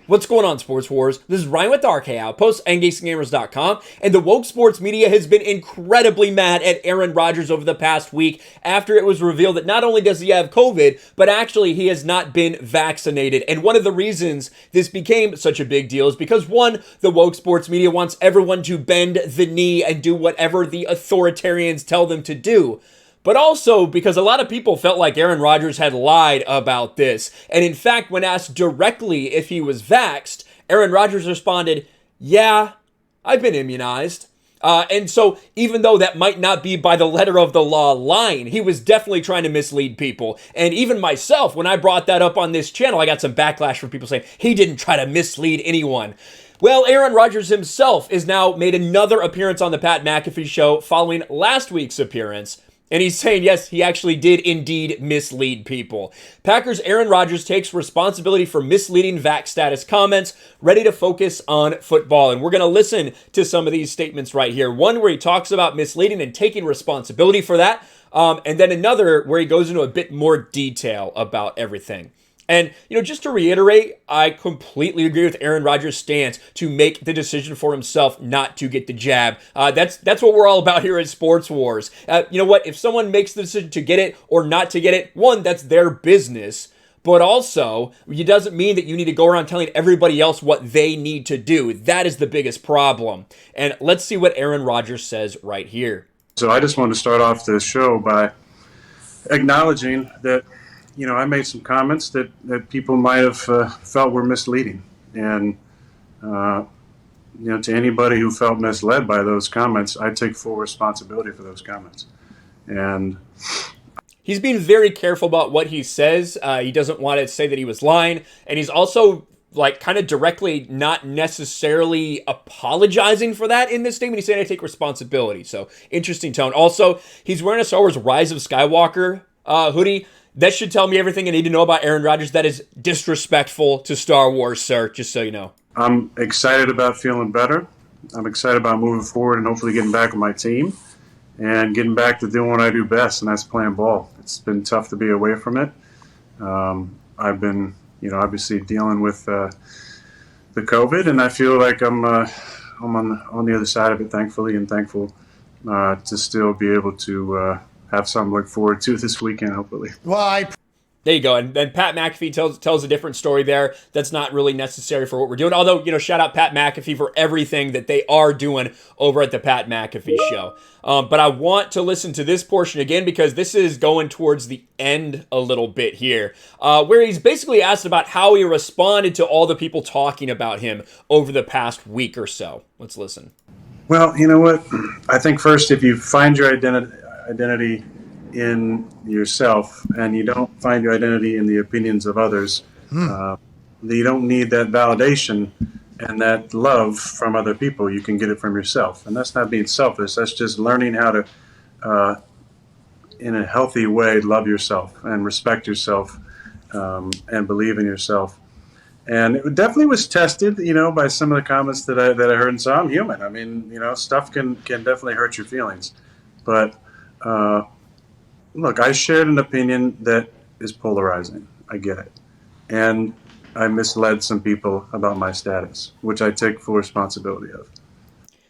What's going on, Sports Wars? This is Ryan with the RK Outpost and GeeksGamers.com, and the woke sports media has been incredibly mad at Aaron Rodgers over the past week after it was revealed that not only does he have COVID, but actually he has not been vaccinated. And one of the reasons this became such a big deal is because, one, the woke sports media wants everyone to bend the knee and do whatever the authoritarians tell them to do. But also because a lot of people felt like Aaron Rodgers had lied about this. And in fact, when asked directly if he was vaxxed, Aaron Rodgers responded, "Yeah, I've been immunized." And so even though that might not be by the letter of the law lying, he was definitely trying to mislead people. And even myself, when I brought that up on this channel, I got some backlash from people saying he didn't try to mislead anyone. Well, Aaron Rodgers himself is now made another appearance on the Pat McAfee show following last week's appearance. And he's saying, yes, he actually did indeed mislead people. Packers' Aaron Rodgers takes responsibility for misleading vax status comments, ready to focus on football. And we're going to listen to some of these statements right here. One where he talks about misleading and taking responsibility for that. And then another where he goes into a bit more detail about everything. And, just to reiterate, I completely agree with Aaron Rodgers' stance to make the decision for himself not to get the jab. That's what we're all about here at Sports Wars. You know what? If someone makes the decision to get it or not to get it, one, that's their business. But also, it doesn't mean that you need to go around telling everybody else what they need to do. That is the biggest problem. And let's see what Aaron Rodgers says right here. So I just want to start off this show by acknowledging that I made some comments that people might have felt were misleading. And, to anybody who felt misled by those comments, I take full responsibility for those comments. And he's being very careful about what he says. He doesn't want to say that he was lying. And he's also kind of directly not necessarily apologizing for that in this statement. He's saying I take responsibility. So interesting tone. Also, he's wearing a Star Wars Rise of Skywalker hoodie. That should tell me everything I need to know about Aaron Rodgers. That is disrespectful to Star Wars, sir, just so you know. I'm excited about feeling better. I'm excited about moving forward and hopefully getting back with my team and getting back to doing what I do best, and that's playing ball. It's been tough to be away from it. I've been, obviously dealing with the COVID, and I feel like I'm on the other side of it, thankfully, and thankful to still be able to have something to look forward to this weekend, hopefully. There you go. And then Pat McAfee tells a different story there. That's not really necessary for what we're doing. Although, shout out Pat McAfee for everything that they are doing over at the Pat McAfee show. But I want to listen to this portion again because this is going towards the end a little bit here, where he's basically asked about how he responded to all the people talking about him over the past week or so. Let's listen. Well, you know what? I think first, if you find your identity in yourself and you don't find your identity in the opinions of others, you don't need that validation and that love from other people. You can get it from yourself, and that's not being selfish. That's just learning how to in a healthy way love yourself and respect yourself and believe in yourself. And it definitely was tested, by some of the comments that I heard. And so I'm human. I mean, stuff can definitely hurt your feelings, but look, I shared an opinion that is polarizing. I get it. And I misled some people about my status, which I take full responsibility of.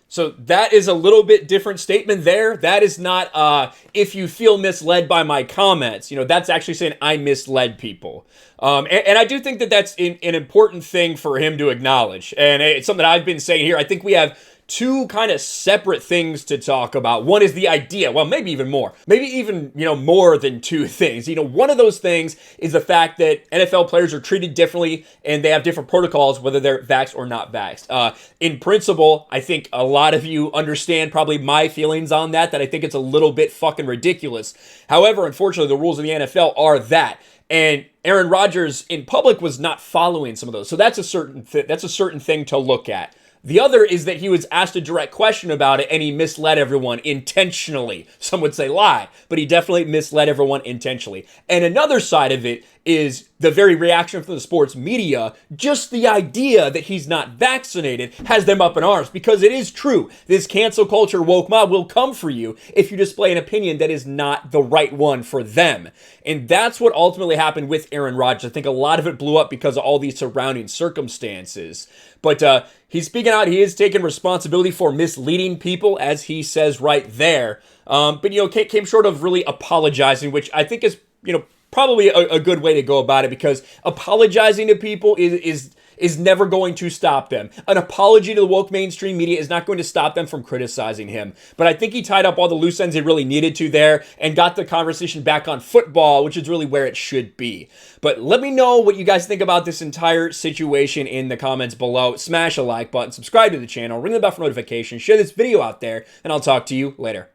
So that is a little bit different statement there. That is not, if you feel misled by my comments, that's actually saying I misled people. And I do think that that's an important thing for him to acknowledge. And it's something I've been saying here. I think we have two kind of separate things to talk about. One is the idea. Well, maybe even more. Maybe even, more than two things. One of those things is the fact that NFL players are treated differently and they have different protocols, whether they're vaxxed or not vaxxed. In principle, I think a lot of you understand probably my feelings on that I think it's a little bit fucking ridiculous. However, unfortunately, the rules of the NFL are that. And Aaron Rodgers in public was not following some of those. So that's a certain thing to look at. The other is that he was asked a direct question about it and he misled everyone intentionally. Some would say lie, but he definitely misled everyone intentionally. And another side of it is the very reaction from the sports media. Just the idea that he's not vaccinated has them up in arms, because it is true. This cancel culture woke mob will come for you if you display an opinion that is not the right one for them. And that's what ultimately happened with Aaron Rodgers. I think a lot of it blew up because of all these surrounding circumstances. But he's speaking out. He is taking responsibility for misleading people, as he says right there. But, came short of really apologizing, which I think is, probably a good way to go about it, because apologizing to people is never going to stop them. An apology to the woke mainstream media is not going to stop them from criticizing him. But I think he tied up all the loose ends he really needed to there and got the conversation back on football, which is really where it should be. But let me know what you guys think about this entire situation in the comments below. Smash a like button, subscribe to the channel, ring the bell for notifications, share this video out there, and I'll talk to you later.